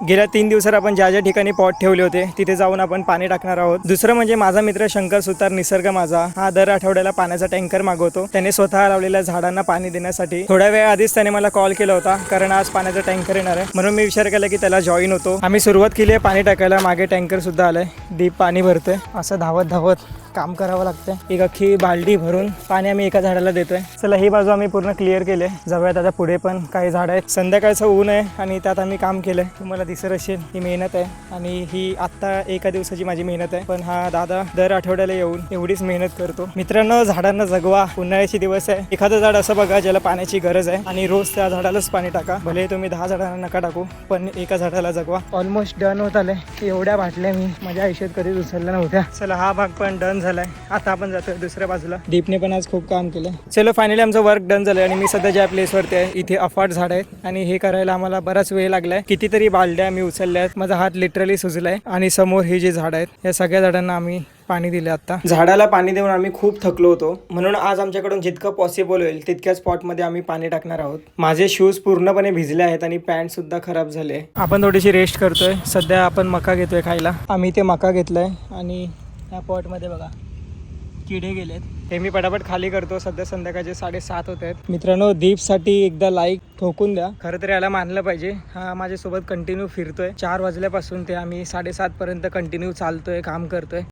गेल्या 3 दिवसात आपण ज्या ज्या ठिकाणी पॉट ठेवले होते तिथे जाऊन आपण पाणी टाकणार आहोत. दुसरं म्हणजे माझा मित्र शंकर सुतार निसर्ग माझा हा दर आठवड्याला पाण्याचा टँकर मागवतो. त्याने स्वतः लावलेल्या झाडांना पाणी देण्यासाठी थोड्या वेळ आधीच त्याने मला कॉल केला होता, कारण आज पाण्याचा टँकर येणार आहे. म्हणून मी विचार केला की त्याला जॉईन होतो. आम्ही सुरुवात केली आहे पाणी टाकायला. मागे टँकर सुद्धा आलाय. दीप पाणी भरतोय. असं धावत धावत काम करावं लागतं. एक अख्खी बाल्टी भरून पाणी आम्ही एका झाडाला देतोय. चला ही बाजू आम्ही पूर्ण क्लिअर केले. जाऊयात आता पुढे पण काही झाड आहेत. संध्याकाळचं ऊन आहे आणि त्यात आम्ही काम केलंय. तुम्हाला दिसत असेल ही मेहनत आहे आणि ही आत्ता एका दिवसाची माझी मेहनत आहे. पण हा दादा दर आठवड्याला येऊन एवढीच मेहनत करतो. मित्रांनो, झाडांना जगवा. उन्हाळ्याचे दिवस आहे. एखादं झाड असं बघा ज्याला पाण्याची गरज आहे आणि रोज त्या झाडालाच पाणी टाका. भले तुम्ही 10 झाडांना नका टाकू, पण एका झाडाला जगवा. ऑलमोस्ट डन होत आलंय. एवढ्या बाटल्या मी माझ्या आयुष्यात कधीच उचलल्या नव्हत्या. चला हा भाग पण डन झालाय. आता आपण जातोय दुसऱ्या बाजूला. दीपने पण आज खूप काम केलं. चलो फायनली आमचं वर्क डन झालंय आणि मी सध्या ज्या प्लेसवरती आहे इथे अफाट झाड आहेत आणि हे करायला आम्हाला बराच वेळ लागलाय. कितीतरी बालद्या मी उचलल्या आहेत. माझा हात लिटरली सुजलाय. आणि समोर हे जे झाड आहेत या सगळ्या झाडांना आम्ही पाणी दिले. आता झाडाला पाणी देऊन आम्ही खूप थकलो होतो, म्हणून आज आमच्याकडून जितकं पॉसिबल होईल तितक्या स्पॉटमध्ये आम्ही पाणी टाकणार आहोत. माझे शूज पूर्णपणे भिजले आहेत आणि पॅन्ट सुद्धा खराब झाले. आपण थोडीशी रेस्ट करतोय. सध्या आपण मका घेतोय खायला. आम्ही ते मका घेतलंय आणि या पॉटमध्ये बघा किडे गेलेत. हे मी पटापट खाली करतो. सध्या संध्याकाळचे 7:30 होत आहेत. मित्रांनो, दीपसाठी एकदा लाईक ठोकून द्या. खरं तर याला मानलं पाहिजे. हा माझ्यासोबत कंटिन्यू फिरतोय. 4 वाजल्यापासून ते आम्ही 7:30 पर्यंत कंटिन्यू चालतोय, काम करतोय.